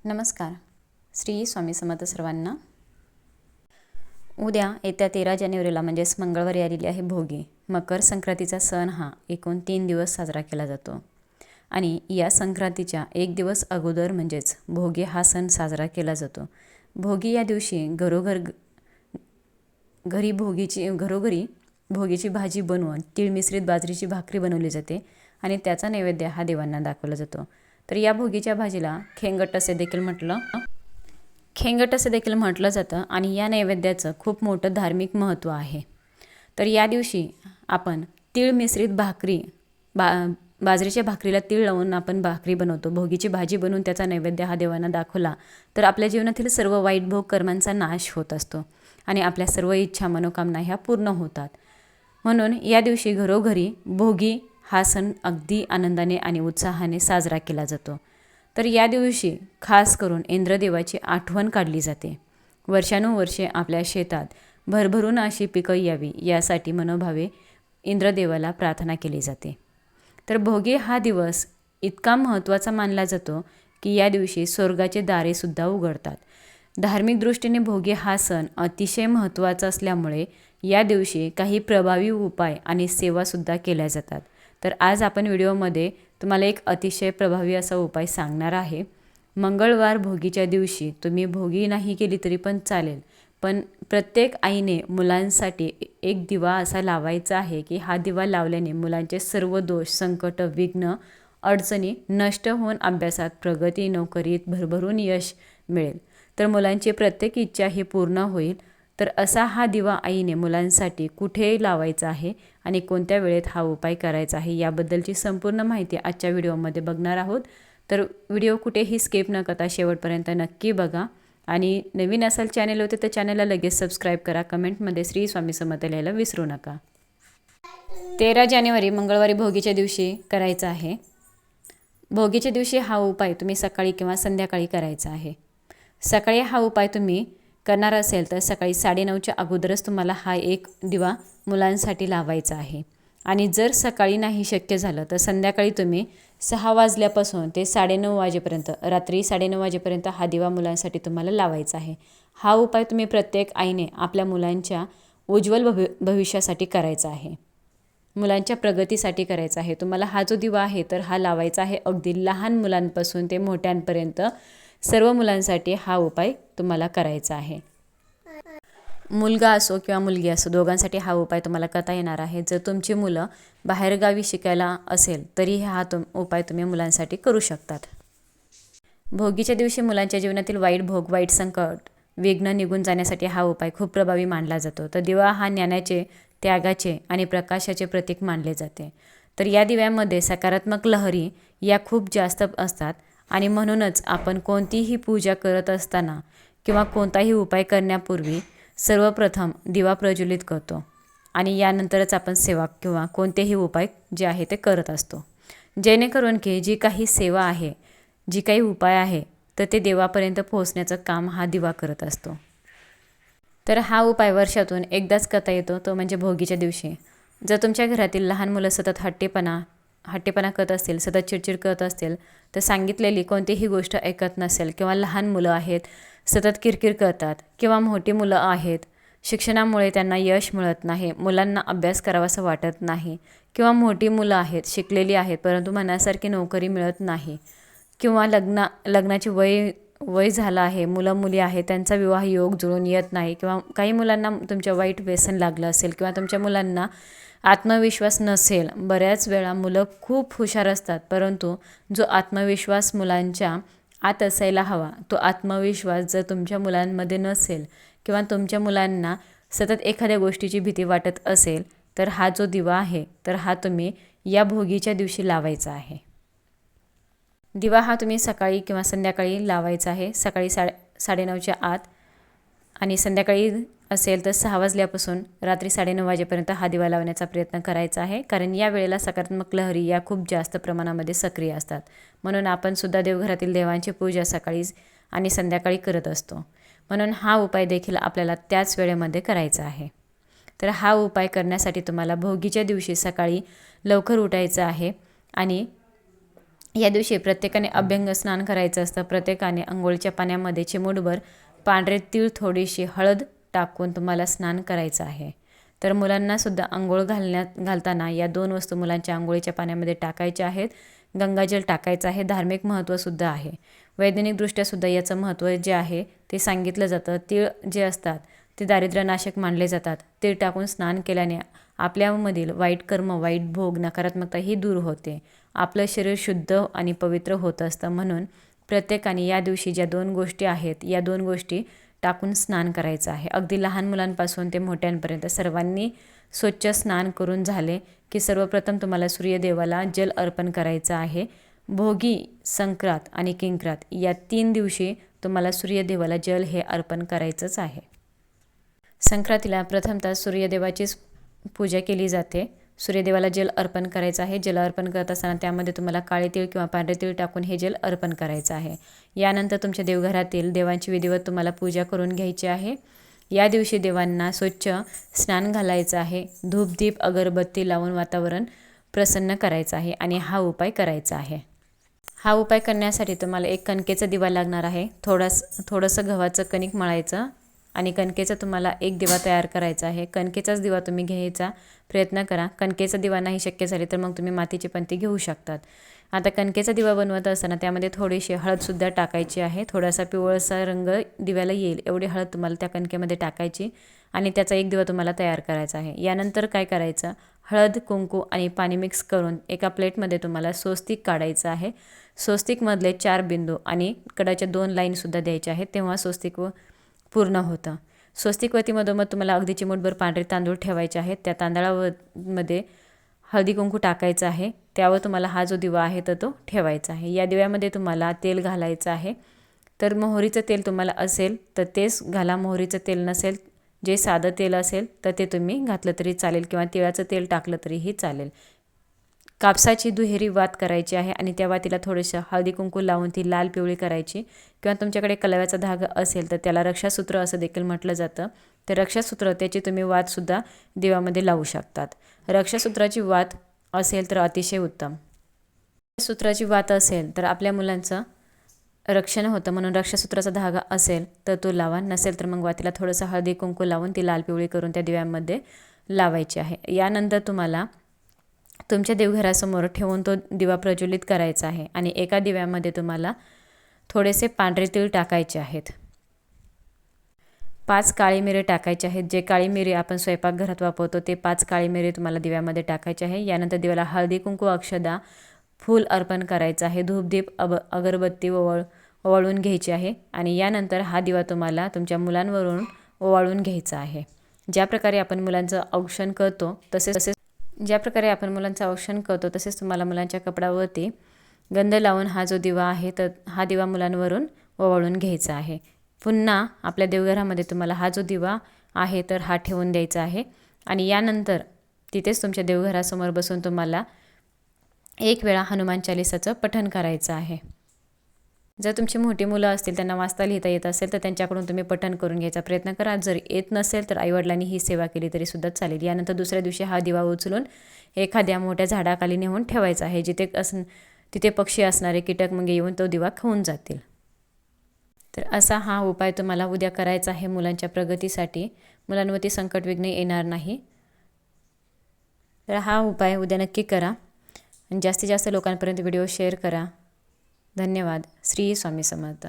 नमस्कार. श्री स्वामी समर्थ सर्वांना. उद्या येत्या 13 जानेवारीला म्हणजेच मंगळवारी आलेली आहे भोगी. मकर संक्रांतीचा सण हा एकूण 3 दिवस साजरा केला जातो आणि या संक्रांतीच्या एक दिवस अगोदर म्हणजेच भोगी हा सण साजरा केला जातो. भोगी या दिवशी घरोघरी भोगीची भाजी बनवून तीळ मिश्रित बाजरीची भाकरी बनवली जाते आणि त्याचा नैवेद्य हा देवांना दाखवला जातो. तर या भोगीच्या भाजीला खेंगट असे देखील म्हटलं जातं आणि या नैवेद्याचं खूप मोठं धार्मिक महत्त्व आहे. तर या दिवशी आपण तीळ मिश्रित भाकरी बाजरीच्या भाकरीला तीळ लावून आपण भाकरी बनवतो. भोगीची भाजी बनवून त्याचा नैवेद्य हा देवांना दाखवला तर आपल्या जीवनातील सर्व वाईट भोग कर्मांचा नाश होत असतो आणि आपल्या सर्व इच्छा मनोकामना ह्या पूर्ण होतात. म्हणून या दिवशी घरोघरी भोगी हा सण अगदी आनंदाने आणि उत्साहाने साजरा केला जातो. तर या दिवशी खास करून इंद्रदेवाची आठवण काढली जाते. वर्षानुवर्षे आपल्या शेतात भरभरून अशी पिकं यावी यासाठी मनोभावे इंद्रदेवाला प्रार्थना केली जाते. तर भोगी हा दिवस इतका महत्त्वाचा मानला जातो की या दिवशी स्वर्गाचे दारेसुद्धा उघडतात. धार्मिक दृष्टीने भोगी हा सण अतिशय महत्त्वाचा असल्यामुळे या दिवशी काही प्रभावी उपाय आणि सेवासुद्धा केल्या जातात. तर आज आपण व्हिडिओमध्ये तुम्हाला एक अतिशय प्रभावी असा उपाय सांगणार आहे. मंगळवार भोगीच्या दिवशी तुम्ही भोगी नाही केली तरी पण चालेल, पण प्रत्येक आईने मुलांसाठी एक दिवा असा लावायचा आहे की हा दिवा लावल्याने मुलांचे सर्व दोष, संकट, विघ्न, अडचणी नष्ट होऊन अभ्यासात प्रगती, नोकरीत भरभरून यश मिळेल. तर मुलांची प्रत्येक इच्छा ही पूर्ण होईल. तर असा हा दिवा आईने मुलांसाठी कुठे लावायचा आहे आणि कोणत्या वेळेत हा उपाय करायचा आहे याबद्दलची संपूर्ण माहिती आजच्या व्हिडिओमध्ये बघणार आहोत. तर व्हिडिओ कुठेही स्किप न करता शेवटपर्यंत नक्की बघा आणि नवीन असाल चॅनल होते तर चॅनलला लगेच सबस्क्राईब करा. कमेंटमध्ये श्री स्वामी समर्थ लिहायला विसरू नका. 13 जानेवारी मंगळवारी भोगीच्या दिवशी करायचा आहे. भोगीच्या दिवशी हा उपाय तुम्ही सकाळी किंवा संध्याकाळी करायचा आहे. सकाळी हा उपाय तुम्ही करणार असेल तर सकाळी 9:30च्या अगोदरच तुम्हाला हा एक दिवा मुलांसाठी लावायचा आहे आणि जर सकाळी नाही शक्य झालं तर संध्याकाळी तुम्ही 6 वाजल्यापासून ते 9:30 वाजेपर्यंत, रात्री 9:30 वाजेपर्यंत हा दिवा मुलांसाठी तुम्हाला लावायचा आहे. हा उपाय तुम्ही प्रत्येक आईने आपल्या मुलांच्या उज्ज्वल भविष्यासाठी करायचा आहे, मुलांच्या प्रगतीसाठी करायचा आहे. तुम्हाला हा जो दिवा आहे तर हा लावायचा आहे अगदी लहान मुलांपासून ते मोठ्यांपर्यंत सर्व मुलांसाठी हा उपाय तुम्हाला करायचा आहे. मुलगा असो किंवा मुलगी असो दोघांसाठी हा उपाय तुम्हाला करता येणार आहे. जर तुमची मुलं बाहेरगावी शिकायला असेल तरी हा उपाय तुम्ही मुलांसाठी करू शकतात. भोगीच्या दिवशी मुलांच्या जीवनातील वाईट भोग, वाईट संकट, विघ्न निघून जाण्यासाठी हा उपाय खूप प्रभावी मानला जातो. तर दिवा हा ज्ञानाचे, त्यागाचे आणि प्रकाशाचे प्रतीक मानले जाते. तर या दिव्यामध्ये सकारात्मक लहरी या खूप जास्त असतात आणि म्हणूनच आपण कोणतीही पूजा करत असताना किंवा कोणताही उपाय करण्यापूर्वी सर्वप्रथम दिवा प्रज्वलित करतो आणि यानंतरच आपण सेवा किंवा कोणतेही उपाय जे आहे ते करत असतो, जेणेकरून की जी काही सेवा आहे, जी काही उपाय आहे तर ते देवापर्यंत पोहोचण्याचं काम हा दिवा करत असतो. तर हा उपाय वर्षातून एकदाच करता येतो, तो म्हणजे भोगीच्या दिवशी. जर तुमच्या घरातील लहान मुलं सतत हट्टीपणा करत असतील, सतत चिडचिड करत असतील, तर सांगितलेली कोणतीही गोष्ट ऐकत नसेल किंवा लहान मुलं आहेत सतत किरकिर करतात किंवा मोठी मुलं आहेत शिक्षणामुळे त्यांना यश मिळत नाही, मुलांना अभ्यास करावासा वाटत नाही किंवा मोठी मुलं आहेत शिकलेली आहेत परंतु मनासारखी नोकरी मिळत नाही किंवा लग्नाची वय झालं आहे, मुलं मुली आहेत त्यांचा विवाह योग जुळून येत नाही किंवा काही मुलांना तुमच्या वाईट व्यसन लागलं असेल किंवा तुमच्या मुलांना आत्मविश्वास नसेल. बऱ्याच वेळा मुलं खूप हुशार असतात परंतु जो आत्मविश्वास मुलांच्या आत असायला हवा तो आत्मविश्वास जर तुमच्या मुलांमध्ये नसेल किंवा तुमच्या मुलांना सतत एखाद्या गोष्टीची भीती वाटत असेल तर हा जो दिवा आहे तर हा तुम्ही या भोगीच्या दिवशी लावायचा आहे. दिवा हा तुम्ही सकाळी किंवा संध्याकाळी लावायचा आहे. सकाळी 9:30च्या आत आणि संध्याकाळी असेल तर 6 वाजल्यापासून रात्री 9:30 वाजेपर्यंत हा दिवा लावण्याचा प्रयत्न करायचा आहे. कारण या वेळेला सकारात्मक लहरी या खूप जास्त प्रमाणामध्ये सक्रिय असतात. म्हणून आपण सुद्धा देवघरातील देवांची पूजा सकाळी आणि संध्याकाळी करत असतो. म्हणून हा उपाय देखील आपल्याला त्याच वेळेमध्ये करायचा आहे. तर हा उपाय करण्यासाठी तुम्हाला भोगीच्या दिवशी सकाळी लवकर उठायचं आहे आणि या दिवशी प्रत्येकाने अभ्यंग स्नान करायचं असतं. प्रत्येकाने अंघोळीच्या पाण्यामध्ये चिमूटभर पांढरे तीळ, थोडीशी हळद टाकून तुम्हाला स्नान करायचं आहे. तर मुलांनासुद्धा अंघोळ घालताना या 2 वस्तू मुलांच्या अंघोळीच्या पाण्यामध्ये टाकायच्या आहेत. गंगाजल टाकायचं आहे. धार्मिक महत्त्वसुद्धा आहे. वैज्ञानिकदृष्ट्यासुद्धा याचं महत्त्व जे आहे ते सांगितलं जातं. तीळ जे असतात ते दारिद्र्यनाशक मानले जातात. तीळ टाकून स्नान केल्याने आपल्यामधील वाईट कर्म, वाईट भोग, नकारात्मकता ही दूर होते. आपलं शरीर शुद्ध आणि पवित्र होत असतं. म्हणून प्रत्येकाने या दिवशी ज्या 2 गोष्टी आहेत या 2 गोष्टी टाकून स्नान करायचं आहे. अगदी लहान मुलांपासून ते मोठ्यांपर्यंत सर्वांनी स्वच्छ स्नान करून झाले की सर्वप्रथम तुम्हाला सूर्यदेवाला जल अर्पण करायचं आहे. भोगी, संक्रांत आणि किंक्रात या 3 दिवशी तुम्हाला सूर्यदेवाला जल हे अर्पण करायचंच आहे. संक्रांतीला प्रथमतः सूर्यदेवाचीच पूजा केली जाते. सूर्यदेवाला जल अर्पण करायचं आहे. जल अर्पण करत असताना त्यामध्ये तुम्हाला काळे तीळ किंवा पांढरे तीळ टाकून हे जल अर्पण करायचं आहे. यानंतर तुमच्या देवघरातील देवांची विधिवत तुम्हाला पूजा करून घ्यायची आहे. या दिवशी देवांना स्वच्छ स्नान घालायचं आहे. धूप, दीप, अगरबत्ती लावून वातावरण प्रसन्न करायचं आहे आणि हा उपाय करायचा आहे. हा उपाय करण्यासाठी तुम्हाला एक कणकेचा दिवा लागणार आहे. थोडंसं गव्हाचं कणिक मळायचं आणि कणकेचा तुम्हाला एक दिवा तयार करायचा आहे. कणकेचाच दिवा तुम्ही घ्यायचा प्रयत्न करा. कणकेचा दिवा नाही शक्य झाले तर मग तुम्ही मातीची पंती घेऊ शकतात. आता कणकेचा दिवा बनवत असताना त्यामध्ये थोडीशी हळदसुद्धा टाकायची आहे. थोडासा पिवळसा रंग दिव्याला येईल एवढी हळद तुम्हाला त्या कणकेमध्ये टाकायची आणि त्याचा एक दिवा तुम्हाला तयार करायचा आहे. यानंतर काय करायचं, हळद, कुंकू आणि पाणी मिक्स करून एका प्लेटमध्ये तुम्हाला स्वस्तिक काढायचं आहे. स्वस्तिकमधले 4 बिंदू आणि कडाच्या 2 लाईनसुद्धा द्यायच्या आहेत, तेव्हा स्वस्तिक पूर्ण होतं. स्वस्तिकवती मधोमध तुम्हाला अगदी चिमूटभर पांढरे तांदूळ ठेवायचे आहेत. त्या तांदळामध्ये हळदी कुंकू टाकायचं आहे. त्यावर तुम्हाला हा जो दिवा आहे तर तो ठेवायचा आहे. या दिव्यामध्ये तुम्हाला तेल घालायचं आहे. तर मोहरीचं तेल तुम्हाला असेल तर तेच घाला. मोहरीचं तेल नसेल, जे साधं तेल असेल तर ते तुम्ही घातलं तरी चालेल किंवा तिळाचं तेल टाकलं तरीही चालेल. कापसाची दुहेरी वात करायची आहे आणि त्या वातीला थोडंसं हळदी कुंकू लावून ती लाल पिवळी करायची किंवा तुमच्याकडे कलव्याचा धागा असेल तर त्याला रक्षासूत्र असं देखील म्हटलं जातं. तर रक्षासूत्र त्याची तुम्ही वातसुद्धा दिव्यामध्ये लावू शकतात. रक्षासूत्राची वात असेल तर अतिशय उत्तम. सूत्राची वात असेल तर आपल्या मुलांचं रक्षण होतं, म्हणून रक्षासूत्राचा धागा असेल तर तो लावा. नसेल तर मग वातीला थोडंसं हळदी कुंकू लावून ती लाल पिवळी करून त्या दिव्यामध्ये लावायची आहे. यानंतर तुम्हाला तुमच्या देवघरासमोर ठेवून तो दिवा प्रज्वलित करायचा आहे आणि एका दिव्यामध्ये तुम्हाला थोडेसे पांढरे तीळ टाकायचे आहेत. 5 काळी मिरी टाकायचे आहेत. जे काळी मिरी आपण स्वयंपाकघरात वापरतो ते 5 काळी मिरी तुम्हाला दिव्यामध्ये टाकायचे आहे. यानंतर दिव्याला हळदी कुंकू, अक्षदा, फूल अर्पण करायचं आहे. धूपदीप, अगरबत्ती ओवाळून घ्यायची आहे आणि यानंतर हा दिवा तुम्हाला तुमच्या मुलांवरून ओवाळून घ्यायचा आहे. ज्या प्रकारे आपण मुलांचं औक्षण करतो तसेच तुम्हाला मुलांच्या कपड्यावरती गंध लावून हा जो दिवा आहे तर हा दिवा मुलांवरून ओवाळून घ्यायचा आहे. पुन्हा आपल्या देवघरामध्ये तुम्हाला हा जो दिवा आहे तर हा ठेवून द्यायचा आहे आणि यानंतर तिथेच तुमच्या देवघरासमोर बसून तुम्हाला एक वेळा हनुमान चालीसाचं पठण करायचं आहे. जर तुमची मोठी मुलं असतील, त्यांना वाचता लिहिता येत असेल तर त्यांच्याकडून तुम्ही पठण करून घ्यायचा प्रयत्न करा. जर येत नसेल तर आईवडिलांनी ही सेवा केली तरी सुद्धा चालेल. यानंतर दुसऱ्या दिवशी हा दिवा उचलून एखाद्या मोठ्या झाडाखाली नेऊन ठेवायचा आहे. तिथे पक्षी असणारे कीटक मग येऊन तो दिवा खाऊन जातील. तर असा हा उपाय तुम्हाला उद्या करायचा आहे मुलांच्या प्रगतीसाठी. मुलांवरती संकट विघ्न येणार नाही. तर हा उपाय उद्या नक्की करा आणि जास्तीत जास्त लोकांपर्यंत व्हिडिओ शेअर करा. धन्यवाद. श्री स्वामी समर्थ.